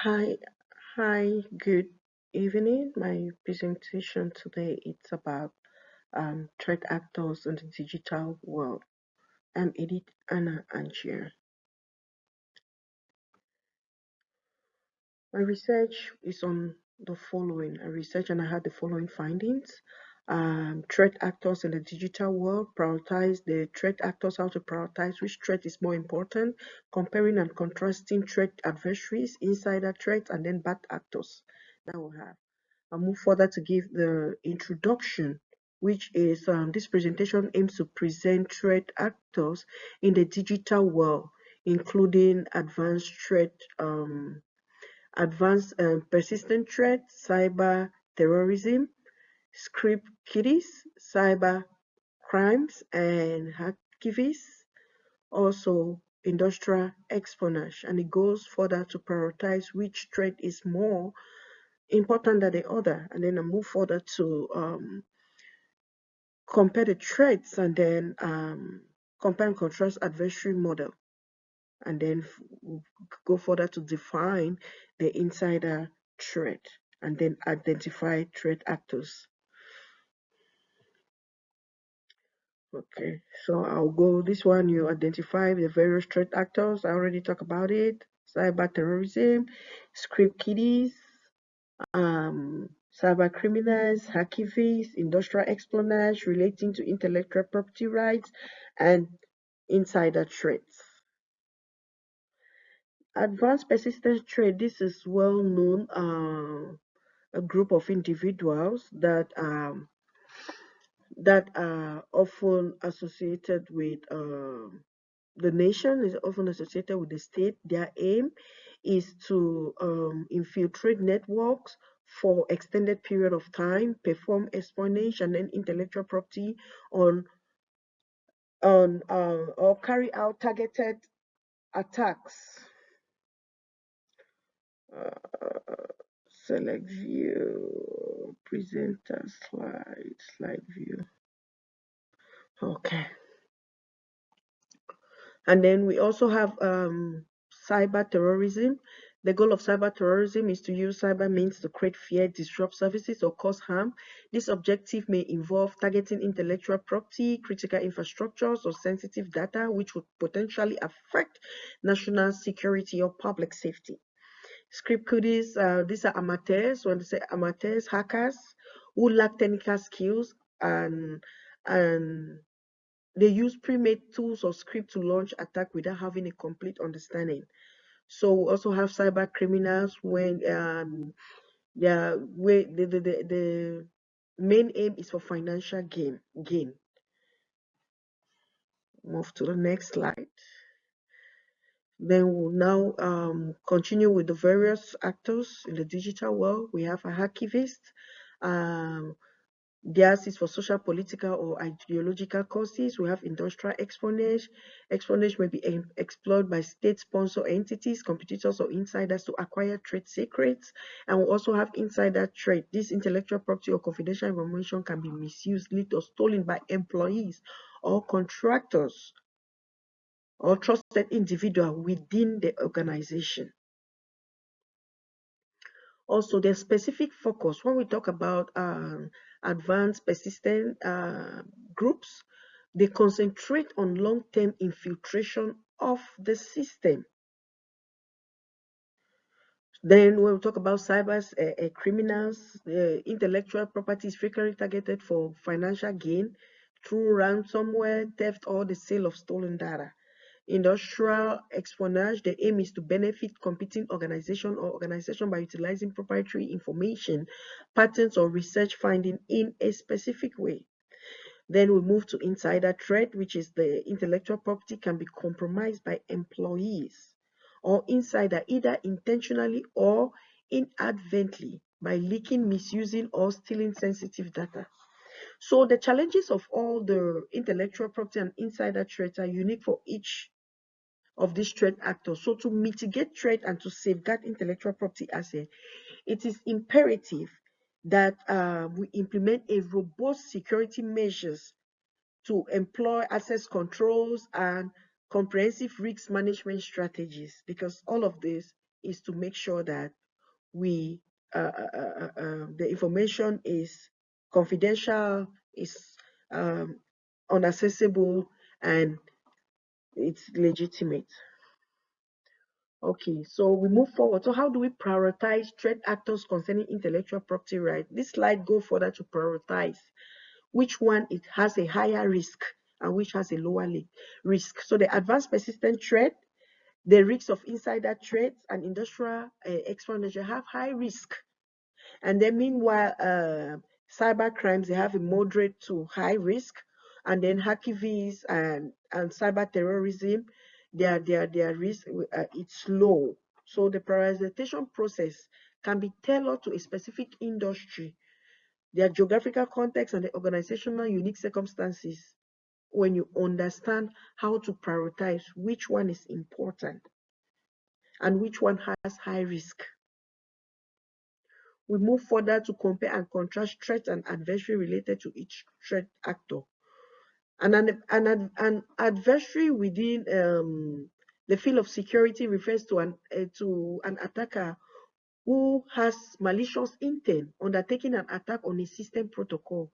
Hi, hi, good evening. My presentation today it's about threat actors in the digital world. I'm Edith Anna Angier. My research is on the following. I researched and I had the following findings. Threat actors in the digital world, prioritize the threat actors, how to prioritize which threat is more important, comparing and contrasting threat adversaries, insider threats, and then bad actors that we have. I'll move further to give the introduction, which is this presentation aims to present threat actors in the digital world, including advanced persistent threats, cyber terrorism, script kiddies, cyber crimes, and hacktivists, also industrial espionage. And it goes further to prioritize which threat is more important than the other. And then I move further to compare the threats and then compare and contrast adversary model. And then go further to define the insider threat and then identify threat actors. Okay, so I'll go this one. You identify the various threat actors. I already talked about it. Cyber terrorism, script kiddies, cyber criminals, hacktivists, industrial espionage relating to intellectual property rights, and insider threats. Advanced persistent threat. This is well known. A group of individuals that are often associated with the nation, is often associated with the state. Their aim is to infiltrate networks for extended period of time, perform espionage and then intellectual property on or carry out targeted attacks. Select view, presenter slide view. Okay. And then we also have cyber terrorism. The goal of cyber terrorism is to use cyber means to create fear, disrupt services, or cause harm. This objective may involve targeting intellectual property, critical infrastructures, or sensitive data, which would potentially affect national security or public safety. Script kiddies, these are amateurs. When they say amateurs, hackers who lack technical skills and they use pre-made tools or script to launch attack without having a complete understanding. So we also have cyber criminals when the main aim is for financial gain. Move to the next slide. Then we'll now continue with the various actors in the digital world. We have a hacktivist. Um, Theirs is for social, political, or ideological causes. We have industrial espionage. Espionage may be explored by state-sponsored entities, competitors, or insiders to acquire trade secrets. And we also have insider trade. This intellectual property or confidential information can be misused, leaked, or stolen by employees or contractors or trusted individual within the organization. Also, there's specific focus when we talk about advanced persistent groups. They concentrate on long-term infiltration of the system. Then when we talk about cyber criminals, intellectual property is frequently targeted for financial gain through ransomware, theft, or the sale of stolen data. Industrial espionage, the aim is to benefit competing organization by utilizing proprietary information, patents, or research finding in a specific way. Then we move to insider threat, which is the intellectual property can be compromised by employees or insider either intentionally or inadvertently by leaking, misusing, or stealing sensitive data. So the challenges of all the intellectual property and insider threats are unique for each of these threat actors. So to mitigate threat and to safeguard intellectual property assets, it is imperative that we implement a robust security measures to employ access controls and comprehensive risk management strategies, because all of this is to make sure that we the information is confidential, is um, unaccessible, and it's legitimate. Okay, so we move forward. So how do we prioritize threat actors concerning intellectual property rights? This slide go further to prioritize which one it has a higher risk and which has a lower risk. So the advanced persistent threat, the risks of insider threats and industrial espionage have high risk. And then meanwhile, cyber crimes, they have a moderate to high risk. And then hacktivities and cyber terrorism, their risk, it's low. So the prioritization process can be tailored to a specific industry, their geographical context, and the organizational unique circumstances when you understand how to prioritize which one is important and which one has high risk. We move further to compare and contrast threat and adversary related to each threat actor. An adversary within the field of security refers to an attacker who has malicious intent undertaking an attack on a system protocol.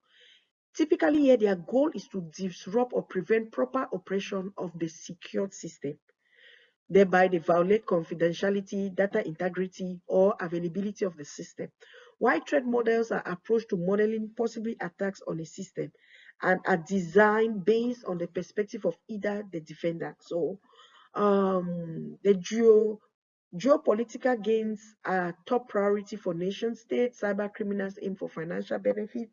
Typically, here their goal is to disrupt or prevent proper operation of the secured system. Thereby, they violate confidentiality, data integrity, or availability of the system. While threat models are approached to modeling possible attacks on a system and are designed based on the perspective of either the defender. So, the geopolitical gains are top priority for nation states. Cyber criminals aim for financial benefits.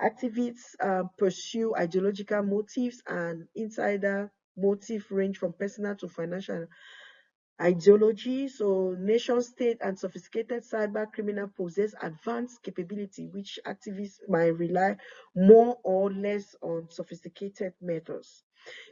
Activists pursue ideological motives, and insider motive range from personal to financial ideology. So nation state and sophisticated cyber criminal possess advanced capability, which activists might rely more or less on sophisticated methods.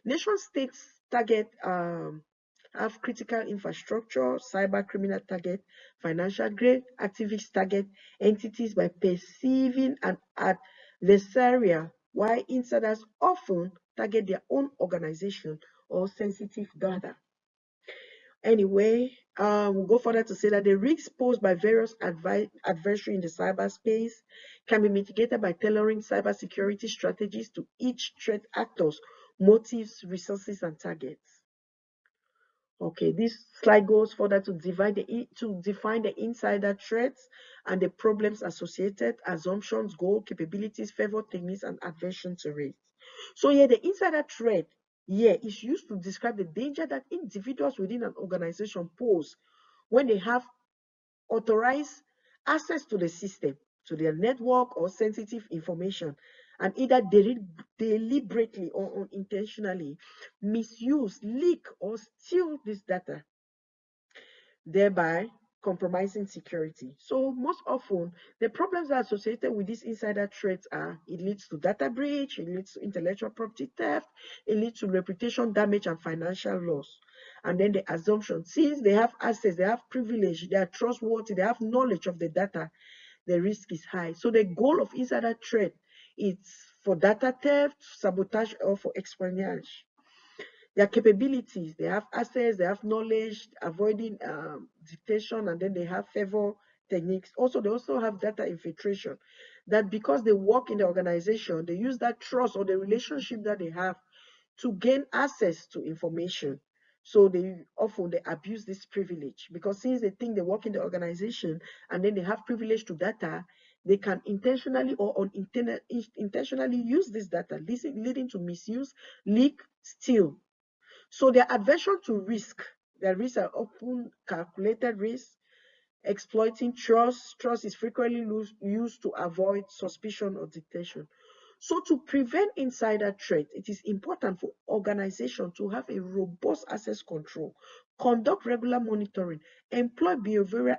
Nation states target have critical infrastructure. Cyber criminal target financial grade. Activists target entities by perceiving an adversarial, while insiders often target their own organization or sensitive data. Anyway, we'll go further to say that the risks posed by various adversaries in the cyberspace can be mitigated by tailoring cybersecurity strategies to each threat actor's motives, resources, and targets. Okay, this slide goes further to define the insider threats and the problems associated, assumptions, goal, capabilities, favor techniques, and aversion to risk. So here, the insider threat here is used to describe the danger that individuals within an organization pose when they have authorized access to the system, to their network or sensitive information, and either deliberately or unintentionally misuse, leak, or steal this data, thereby compromising security. So most often, the problems that are associated with these insider threats are it leads to data breach, it leads to intellectual property theft, it leads to reputation damage and financial loss. And then the assumption, since they have access, they have privilege, they are trustworthy, they have knowledge of the data, the risk is high. So the goal of insider threat is for data theft, sabotage, or for espionage. Their capabilities, they have access, they have knowledge, avoiding detection, and then they have favor techniques. Also, they also have data infiltration, that because they work in the organization, they use that trust or the relationship that they have to gain access to information. So they abuse this privilege, because since they think they work in the organization and then they have privilege to data, they can intentionally or unintentionally use this data, leading to misuse, leak, steal. So their aversion to risk, their risks are often calculated risks, exploiting trust. Trust is frequently used to avoid suspicion or detection. So to prevent insider threat, it is important for organizations to have a robust access control, conduct regular monitoring, employ behavioral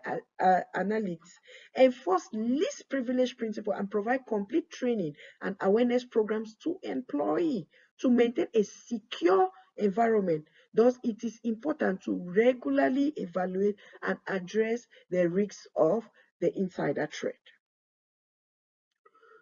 analytics, enforce least privilege principle, and provide complete training and awareness programs to employees to maintain a secure environment. Thus, it is important to regularly evaluate and address the risks of the insider threat.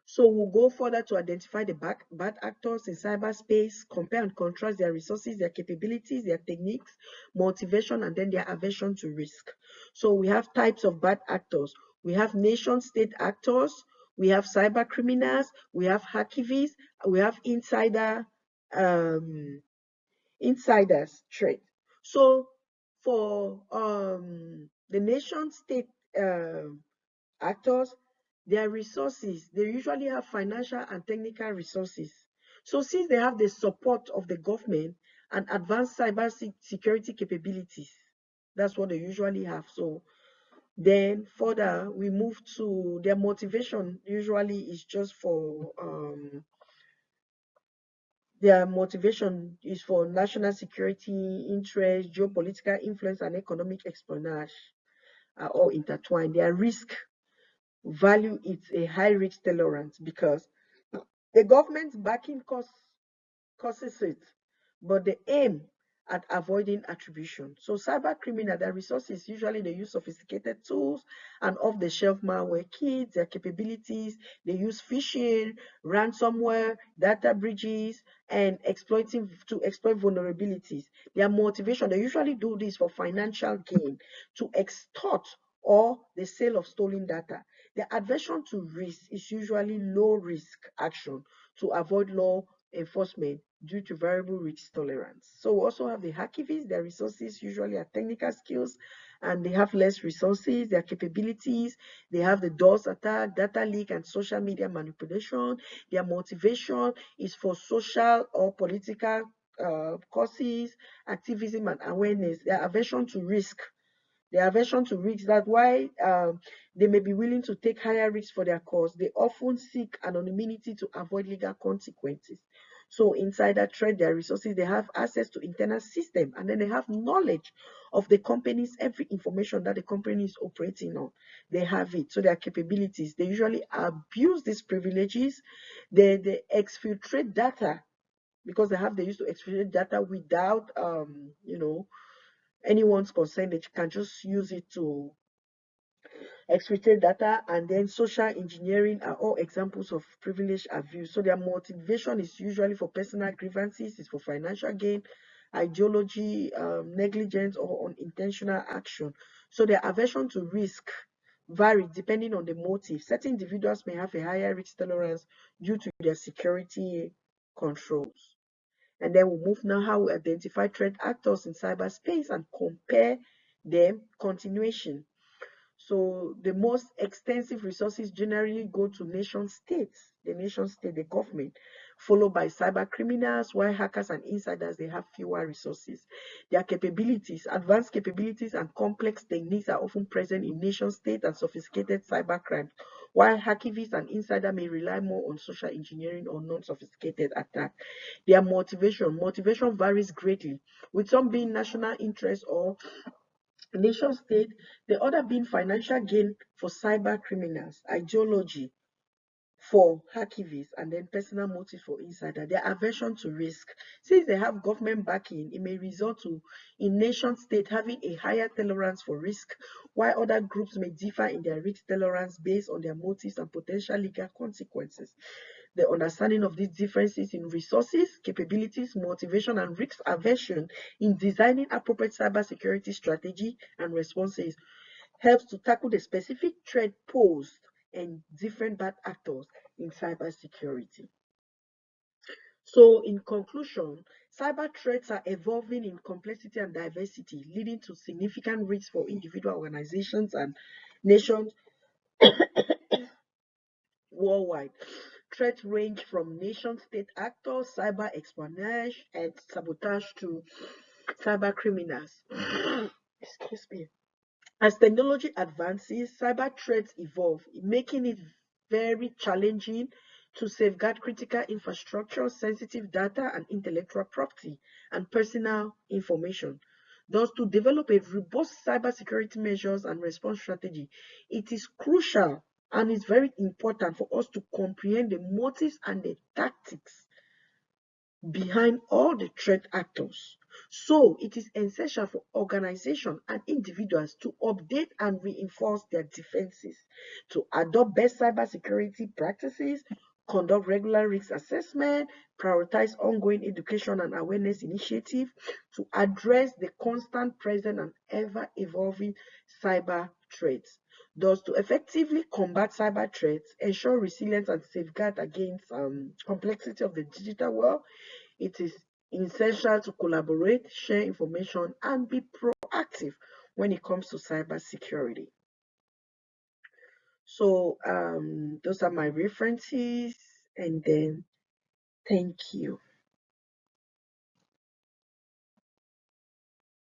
So we'll go further to identify the bad actors in cyberspace, compare and contrast their resources, their capabilities, their techniques, motivation, and then their aversion to risk. So we have types of bad actors. We have nation-state actors, we have cyber criminals, we have hacktivists, we have insiders trade. So for the nation-state actors, their resources, they usually have financial and technical resources. So since they have the support of the government and advanced cyber security capabilities, that's what they usually have. So then further, we move to their motivation. Usually is just for their motivation is for national security interest, geopolitical influence, and economic espionage are all intertwined. Their risk value is a high risk tolerance because the government's backing causes it, but they aim at avoiding attribution. So cyber criminal, their resources, usually they use sophisticated tools and off-the-shelf malware kits, their capabilities, they use phishing, ransomware, data breaches, and to exploit vulnerabilities. Their motivation, they usually do this for financial gain, to extort or the sale of stolen data. The aversion to risk is usually low risk action to avoid law enforcement due to variable risk tolerance. So we also have the hacktivists. Their resources usually are technical skills and they have less resources, their capabilities. They have the DOS attack, data leak, and social media manipulation. Their motivation is for social or political causes, activism, and awareness. Their aversion to risk. Their aversion to risk, that's why they may be willing to take higher risks for their cause. They often seek anonymity to avoid legal consequences. So insider trade their resources, they have access to internal system, and then they have knowledge of the company's every information that the company is operating on. They have it. So their capabilities, they usually abuse these privileges. They exfiltrate data because they used to exfiltrate data without anyone's consent. They can just use it to exfiltrate data, and then social engineering are all examples of privilege abuse. So their motivation is usually for personal grievances, it's for financial gain, ideology, negligence, or unintentional action. So their aversion to risk varies depending on the motive. Certain individuals may have a higher risk tolerance due to their security controls. And then we'll move now how we identify threat actors in cyberspace and compare them. Continuation. So the most extensive resources generally go to nation states, the government, followed by cyber criminals, while hackers and insiders, they have fewer resources. Their capabilities, advanced capabilities and complex techniques are often present in nation state and sophisticated cyber crimes, while hacktivists and insiders may rely more on social engineering or non-sophisticated attack. Their motivation varies greatly, with some being national interest or nation state, the other being financial gain for cyber criminals, ideology for hacktivists, and then personal motive for insider. Their aversion to risk. Since they have government backing, it may result to a nation state having a higher tolerance for risk, while other groups may differ in their risk tolerance based on their motives and potential legal consequences. The understanding of these differences in resources, capabilities, motivation, and risk aversion in designing appropriate cybersecurity strategy and responses helps to tackle the specific threat posed and different bad actors in cybersecurity. So in conclusion, cyber threats are evolving in complexity and diversity, leading to significant risks for individual organizations and nations worldwide. Threats range from nation-state actors, cyber espionage, and sabotage to cyber criminals. Excuse me. As technology advances, cyber threats evolve, making it very challenging to safeguard critical infrastructure, sensitive data, and intellectual property and personal information. Thus, to develop a robust cybersecurity measures and response strategy, it is crucial and it's very important for us to comprehend the motives and the tactics behind all the threat actors. So it is essential for organizations and individuals to update and reinforce their defenses, to adopt best cybersecurity practices, conduct regular risk assessment, prioritize ongoing education and awareness initiatives to address the constant present and ever-evolving cyber threats. Thus, to effectively combat cyber threats, ensure resilience and safeguard against complexity of the digital world, it is essential to collaborate, share information, and be proactive when it comes to cybersecurity. So those are my references, and then thank you.